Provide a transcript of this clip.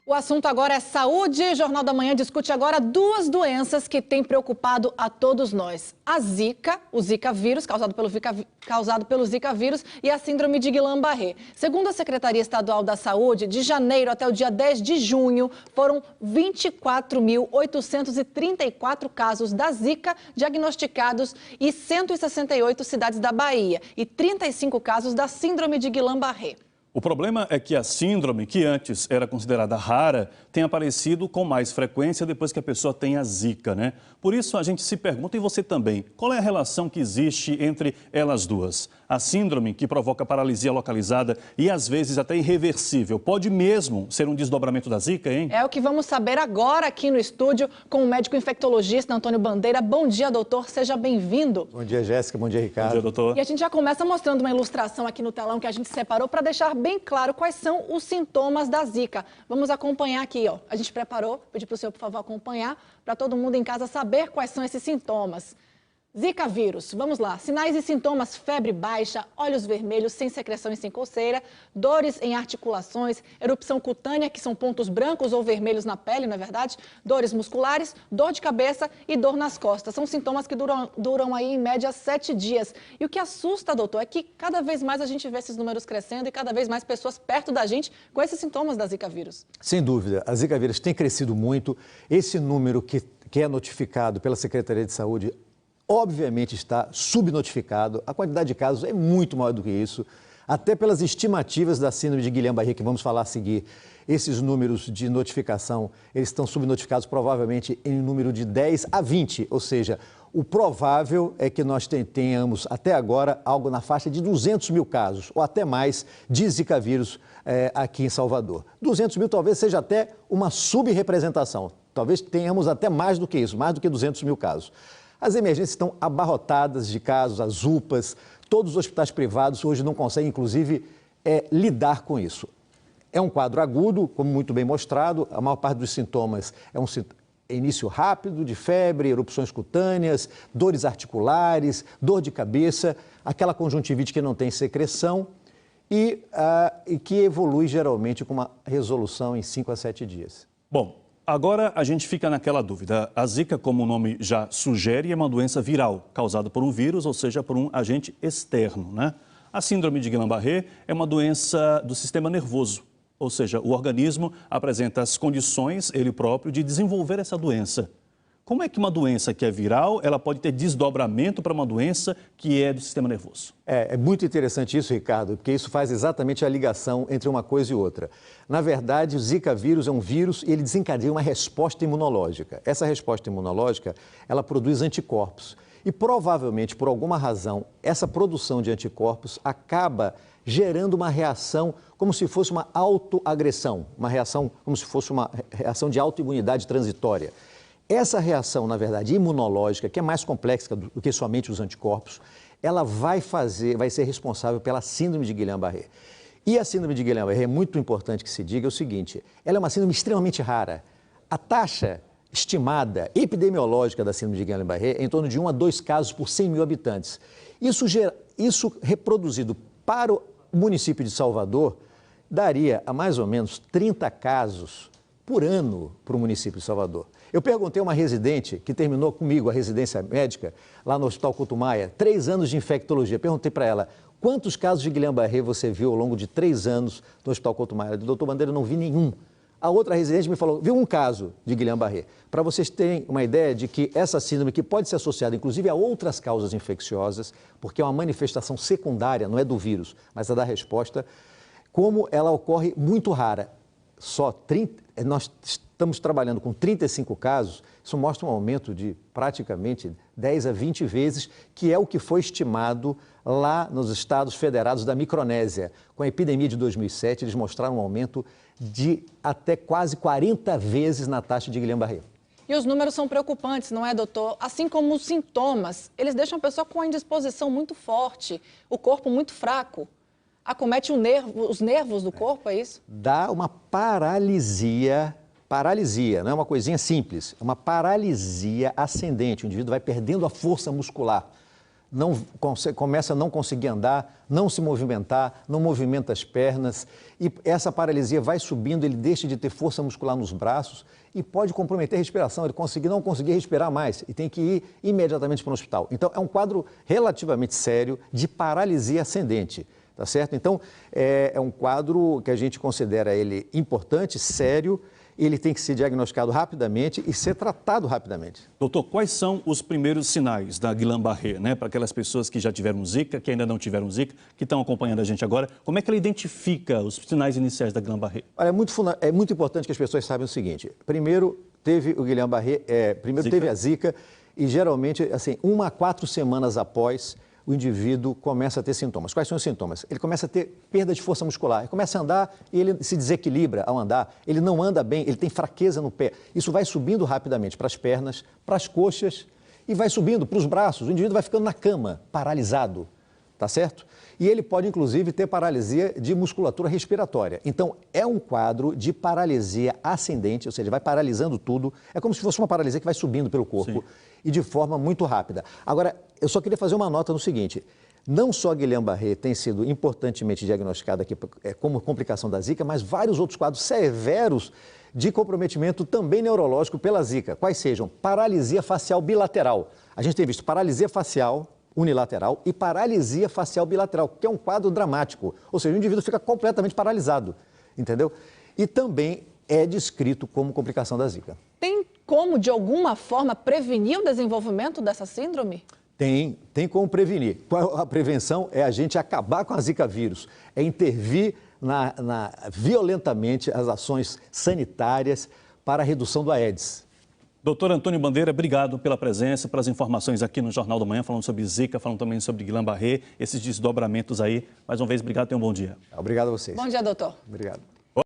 O assunto agora é saúde. Jornal da Manhã discute agora duas doenças que têm preocupado a todos nós. A Zika, o Zika vírus, causado pelo Zika vírus, e a síndrome de Guillain-Barré. Segundo a Secretaria Estadual da Saúde, de janeiro até o dia 10 de junho, foram 24.834 casos da Zika diagnosticados em 168 cidades da Bahia e 35 casos da síndrome de Guillain-Barré. O problema é que a síndrome, que antes era considerada rara, tem aparecido com mais frequência depois que a pessoa tem a Zika, né? Por isso a gente se pergunta, e você também, qual é a relação que existe entre elas duas? A síndrome, que provoca paralisia localizada e às vezes até irreversível, pode mesmo ser um desdobramento da Zika, hein? É o que vamos saber agora aqui no estúdio com o médico infectologista Antônio Bandeira. Bom dia, doutor, seja bem-vindo. Bom dia, Jéssica, bom dia, Ricardo. Bom dia, doutor. E a gente já começa mostrando uma ilustração aqui no telão que a gente separou para deixar bem claro quais são os sintomas da Zika. Vamos acompanhar aqui, ó. A gente preparou, pedi para o senhor, por favor, acompanhar, para todo mundo em casa saber quais são esses sintomas. Zika vírus, vamos lá. Sinais e sintomas: febre baixa, olhos vermelhos, sem secreção e sem coceira, dores em articulações, erupção cutânea, que são pontos brancos ou vermelhos na pele, não é verdade? Dores musculares, dor de cabeça e dor nas costas. São sintomas que duram aí em média 7 dias. E o que assusta, doutor, é que cada vez mais a gente vê esses números crescendo e cada vez mais pessoas perto da gente com esses sintomas da Zika vírus. Sem dúvida, a Zika vírus tem crescido muito. Esse número que é notificado pela Secretaria de Saúde obviamente está subnotificado, a quantidade de casos é muito maior do que isso, até pelas estimativas da síndrome de Guillain-Barré, que vamos falar a seguir. Esses números de notificação, eles estão subnotificados provavelmente em número de 10 a 20, ou seja, o provável é que nós tenhamos até agora algo na faixa de 200 mil casos, ou até mais, de Zika vírus aqui em Salvador. 200 mil talvez seja até uma subrepresentação, talvez tenhamos até mais do que isso, mais do que 200 mil casos. As emergências estão abarrotadas de casos, as UPAs, todos os hospitais privados hoje não conseguem, inclusive, lidar com isso. É um quadro agudo, como muito bem mostrado, a maior parte dos sintomas é início rápido de febre, erupções cutâneas, dores articulares, dor de cabeça, aquela conjuntivite que não tem secreção e que evolui geralmente com uma resolução em 5 a 7 dias. Bom, agora a gente fica naquela dúvida. A Zika, como o nome já sugere, é uma doença viral, causada por um vírus, ou seja, por um agente externo, né? A síndrome de Guillain-Barré é uma doença do sistema nervoso, ou seja, o organismo apresenta as condições, ele próprio, de desenvolver essa doença. Como é que uma doença que é viral, ela pode ter desdobramento para uma doença que é do sistema nervoso? É muito interessante isso, Ricardo, porque isso faz exatamente a ligação entre uma coisa e outra. Na verdade, o Zika vírus é um vírus e ele desencadeia uma resposta imunológica. Essa resposta imunológica, ela produz anticorpos. E provavelmente, por alguma razão, essa produção de anticorpos acaba gerando uma reação como se fosse uma autoagressão, uma reação como se fosse uma reação de autoimunidade transitória. Essa reação, na verdade, imunológica, que é mais complexa do que somente os anticorpos, ela vai ser responsável pela síndrome de Guillain-Barré. E a síndrome de Guillain-Barré, é muito importante que se diga o seguinte, ela é uma síndrome extremamente rara. A taxa estimada epidemiológica da síndrome de Guillain-Barré é em torno de 1 a 2 casos por 100 mil habitantes. Isso reproduzido para o município de Salvador, daria a mais ou menos 30 casos por ano para o município de Salvador. Eu perguntei a uma residente que terminou comigo a residência médica lá no Hospital Couto Maia, 3 anos de infectologia. Perguntei para ela, quantos casos de Guillain-Barré você viu ao longo de 3 anos no Hospital Couto Maia? Ela disse, doutor Bandeira, eu não vi nenhum. A outra residente me falou, viu um caso de Guillain-Barré. Para vocês terem uma ideia de que essa síndrome, que pode ser associada inclusive a outras causas infecciosas, porque é uma manifestação secundária, não é do vírus, mas é da resposta, como ela ocorre muito rara. Nós estamos trabalhando com 35 casos, isso mostra um aumento de praticamente 10 a 20 vezes, que é o que foi estimado lá nos Estados Federados da Micronésia. Com a epidemia de 2007, eles mostraram um aumento de até quase 40 vezes na taxa de Guillain-Barré. E os números são preocupantes, não é, doutor? Assim como os sintomas, eles deixam a pessoa com uma indisposição muito forte, o corpo muito fraco. Acomete os nervos do corpo, é isso? Dá uma paralisia, não é uma coisinha simples, é uma paralisia ascendente, o indivíduo vai perdendo a força muscular. começa a não conseguir andar, não se movimentar, não movimenta as pernas, e essa paralisia vai subindo, ele deixa de ter força muscular nos braços e pode comprometer a respiração, ele não conseguir respirar mais e tem que ir imediatamente para o hospital. Então, é um quadro relativamente sério de paralisia ascendente, tá certo? Então, é um quadro que a gente considera ele importante, sério. Ele tem que ser diagnosticado rapidamente e ser tratado rapidamente. Doutor, quais são os primeiros sinais da Guillain-Barré, né? Para aquelas pessoas que já tiveram Zika, que ainda não tiveram Zika, que estão acompanhando a gente agora, como é que ela identifica os sinais iniciais da Guillain-Barré? Olha, é muito importante que as pessoas saibam o seguinte. Primeiro, teve o Guillain-Barré, teve a Zika e geralmente, assim, 1 a 4 semanas após, o indivíduo começa a ter sintomas. Quais são os sintomas? Ele começa a ter perda de força muscular, ele começa a andar e ele se desequilibra ao andar, ele não anda bem, ele tem fraqueza no pé. Isso vai subindo rapidamente para as pernas, para as coxas e vai subindo para os braços. O indivíduo vai ficando na cama, paralisado, tá certo? E ele pode, inclusive, ter paralisia de musculatura respiratória. Então, é um quadro de paralisia ascendente, ou seja, vai paralisando tudo. É como se fosse uma paralisia que vai subindo pelo corpo. Sim. E de forma muito rápida. Agora, eu só queria fazer uma nota no seguinte. Não só a Guillain-Barré tem sido importantemente diagnosticada aqui como complicação da Zika, mas vários outros quadros severos de comprometimento também neurológico pela Zika. Quais sejam? Paralisia facial bilateral. A gente tem visto paralisia facial unilateral e paralisia facial bilateral, que é um quadro dramático. Ou seja, o indivíduo fica completamente paralisado, entendeu? E também é descrito como complicação da Zika. Tem como, de alguma forma, prevenir o desenvolvimento dessa síndrome? Tem como prevenir. A prevenção é a gente acabar com a Zika vírus, é intervir violentamente as ações sanitárias para a redução do Aedes. Doutor Antônio Bandeira, obrigado pela presença, pelas informações aqui no Jornal da Manhã, falando sobre Zika, falando também sobre Guillain-Barré, esses desdobramentos aí. Mais uma vez, obrigado e tenha um bom dia. Obrigado a vocês. Bom dia, doutor. Obrigado.